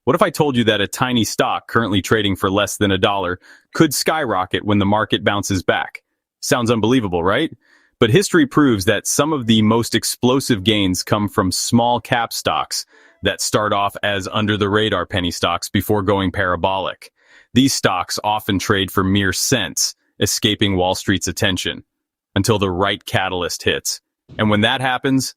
What if I told you that a tiny stock currently trading for less than $1 could skyrocket when the market bounces back? Sounds unbelievable, right? But history proves that some of the most explosive gains come from small cap stocks that start off as under-the-radar penny stocks before going parabolic. These stocks often trade for mere cents, escaping Wall Street's attention, until the right catalyst hits. And when that happens,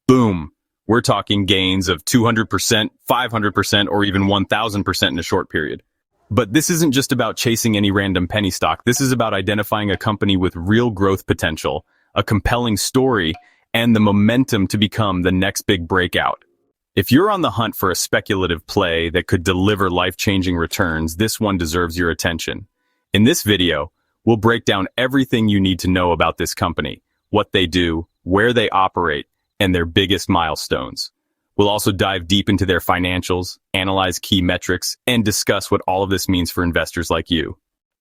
boom, we're talking gains of 200%, 500%, or even 1,000% in a short period. But this isn't just about chasing any random penny stock. This is about identifying a company with real growth potential, a compelling story, and the momentum to become the next big breakout. If you're on the hunt for a speculative play that could deliver life-changing returns, this one deserves your attention. In this video, we'll break down everything you need to know about this company, what they do, where they operate, and their biggest milestones. We'll also dive deep into their financials, analyze key metrics, and discuss what all of this means for investors like you.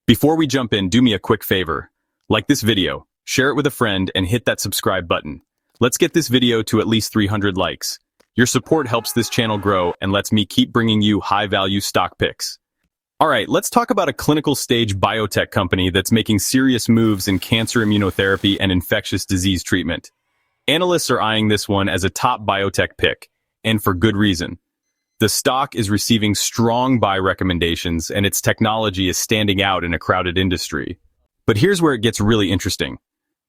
Before we jump in, do me a quick favor. Like this video, share it with a friend, and hit that subscribe button. Let's get this video to at least 300 likes. Your support helps this channel grow and lets me keep bringing you high-value stock picks. Alright, let's talk about a clinical stage biotech company that's making serious moves in cancer immunotherapy and infectious disease treatment. Analysts are eyeing this one as a top biotech pick, and for good reason. The stock is receiving strong buy recommendations, and its technology is standing out in a crowded industry. But here's where it gets really interesting.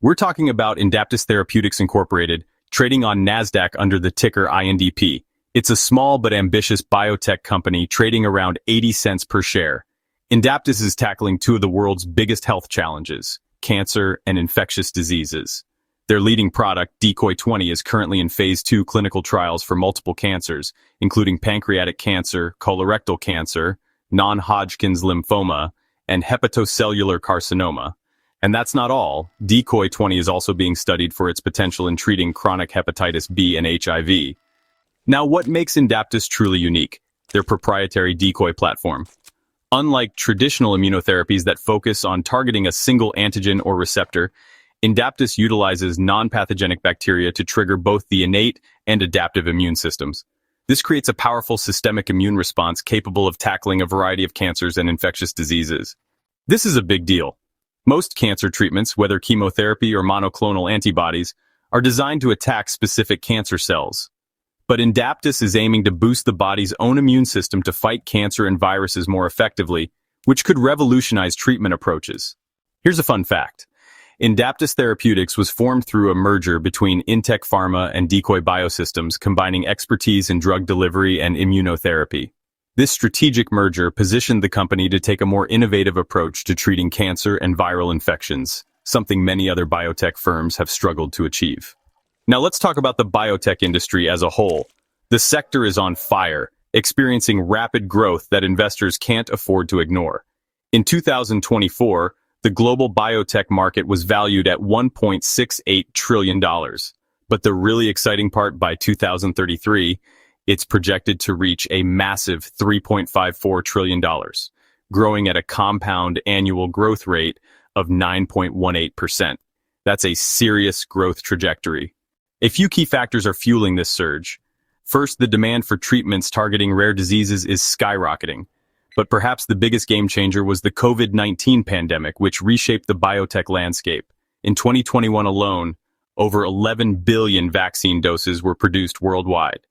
We're talking about Indaptus Therapeutics Incorporated, trading on NASDAQ under the ticker INDP. It's a small but ambitious biotech company trading around 80 cents per share. Indaptus is tackling two of the world's biggest health challenges, cancer and infectious diseases. Their leading product, Decoy 20, is currently in phase 2 clinical trials for multiple cancers, including pancreatic cancer, colorectal cancer, non-Hodgkin's lymphoma, and hepatocellular carcinoma. And that's not all. Decoy 20 is also being studied for its potential in treating chronic hepatitis B and HIV. Now, what makes Indaptus truly unique? Their proprietary Decoy platform. Unlike traditional immunotherapies that focus on targeting a single antigen or receptor, Indaptus utilizes non-pathogenic bacteria to trigger both the innate and adaptive immune systems. This creates a powerful systemic immune response capable of tackling a variety of cancers and infectious diseases. This is a big deal. Most cancer treatments, whether chemotherapy or monoclonal antibodies, are designed to attack specific cancer cells. But Indaptus is aiming to boost the body's own immune system to fight cancer and viruses more effectively, which could revolutionize treatment approaches. Here's a fun fact. Indaptus Therapeutics was formed through a merger between Intech Pharma and Decoy Biosystems, combining expertise in drug delivery and immunotherapy. This strategic merger positioned the company to take a more innovative approach to treating cancer and viral infections, something many other biotech firms have struggled to achieve. Now let's talk about the biotech industry as a whole. The sector is on fire, experiencing rapid growth that investors can't afford to ignore. In 2024, the global biotech market was valued at $1.68 trillion. But the really exciting part, by 2033, it's projected to reach a massive $3.54 trillion, growing at a compound annual growth rate of 9.18%. That's a serious growth trajectory. A few key factors are fueling this surge. First, the demand for treatments targeting rare diseases is skyrocketing. But perhaps the biggest game changer was the COVID-19 pandemic, which reshaped the biotech landscape. In 2021 alone, over 11 billion vaccine doses were produced worldwide.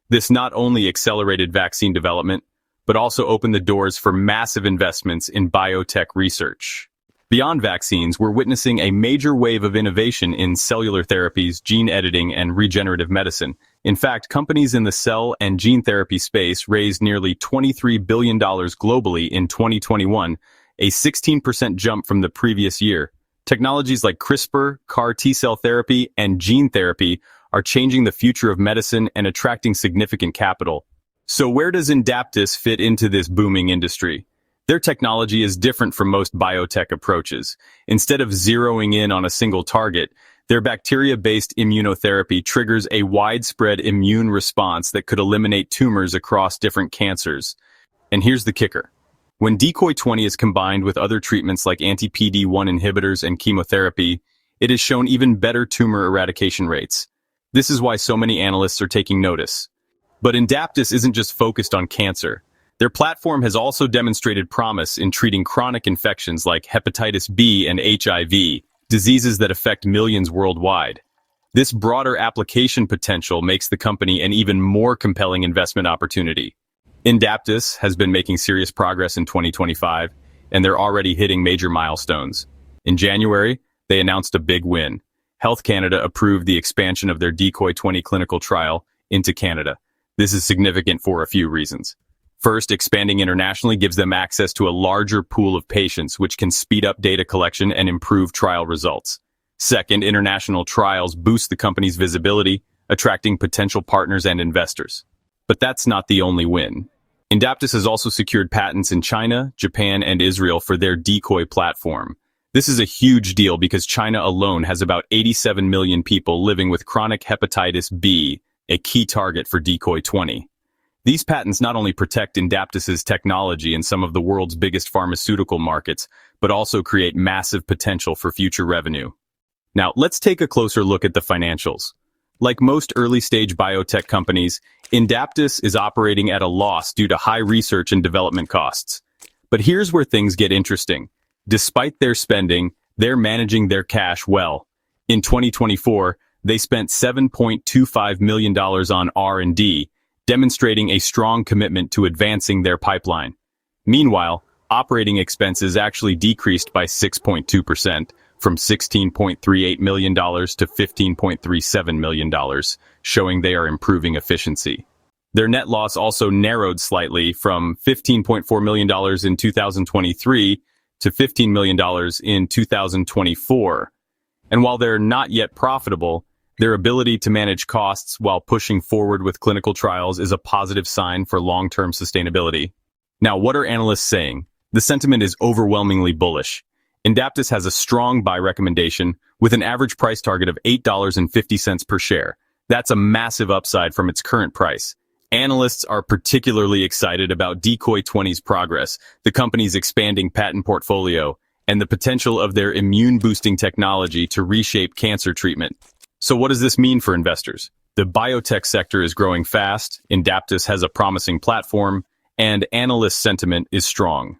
This not only accelerated vaccine development, but also opened the doors for massive investments in biotech research. Beyond vaccines, we're witnessing a major wave of innovation in cellular therapies, gene editing, and regenerative medicine. In fact, companies in the cell and gene therapy space raised nearly $23 billion globally in 2021, a 16% jump from the previous year. Technologies like CRISPR, CAR T-cell therapy, and gene therapy are changing the future of medicine and attracting significant capital. So where does Indaptus fit into this booming industry? Their technology is different from most biotech approaches. Instead of zeroing in on a single target, their bacteria-based immunotherapy triggers a widespread immune response that could eliminate tumors across different cancers. And here's the kicker. When Decoy 20 is combined with other treatments like anti-PD-1 inhibitors and chemotherapy, it has shown even better tumor eradication rates. This is why so many analysts are taking notice. But Indaptus isn't just focused on cancer. Their platform has also demonstrated promise in treating chronic infections like hepatitis B and HIV, diseases that affect millions worldwide. This broader application potential makes the company an even more compelling investment opportunity. Indaptus has been making serious progress in 2025, and they're already hitting major milestones. In January, they announced a big win. Health Canada approved the expansion of their Decoy 20 clinical trial into Canada. This is significant for a few reasons. First, expanding internationally gives them access to a larger pool of patients, which can speed up data collection and improve trial results. Second, international trials boost the company's visibility, attracting potential partners and investors. But that's not the only win. Indaptus has also secured patents in China, Japan, and Israel for their Decoy platform. This is a huge deal because China alone has about 87 million people living with chronic hepatitis B, a key target for Decoy 20. These patents not only protect Indaptus's technology in some of the world's biggest pharmaceutical markets, but also create massive potential for future revenue. Now, let's take a closer look at the financials. Like most early-stage biotech companies, Indaptus is operating at a loss due to high research and development costs. But here's where things get interesting. Despite their spending, they're managing their cash well. In 2024, they spent $7.25 million on R&D, demonstrating a strong commitment to advancing their pipeline. Meanwhile, operating expenses actually decreased by 6.2%, from $16.38 million to $15.37 million, showing they are improving efficiency. Their net loss also narrowed slightly from $15.4 million in 2023 to $15 million in 2024. And while they're not yet profitable, their ability to manage costs while pushing forward with clinical trials is a positive sign for long-term sustainability. Now, what are analysts saying? The sentiment is overwhelmingly bullish. Indaptus has a strong buy recommendation with an average price target of $8.50 per share. That's a massive upside from its current price. Analysts are particularly excited about Decoy 20's progress, the company's expanding patent portfolio, and the potential of their immune-boosting technology to reshape cancer treatment. So what does this mean for investors? The biotech sector is growing fast, Indaptus has a promising platform, and analyst sentiment is strong.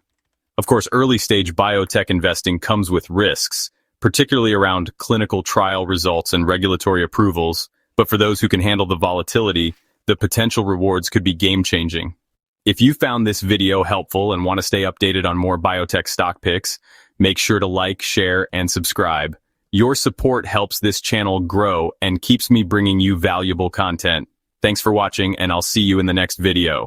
Of course, early-stage biotech investing comes with risks, particularly around clinical trial results and regulatory approvals, but for those who can handle the volatility, the potential rewards could be game-changing. If you found this video helpful and want to stay updated on more biotech stock picks, make sure to like, share, and subscribe. Your support helps this channel grow and keeps me bringing you valuable content. Thanks for watching, and I'll see you in the next video.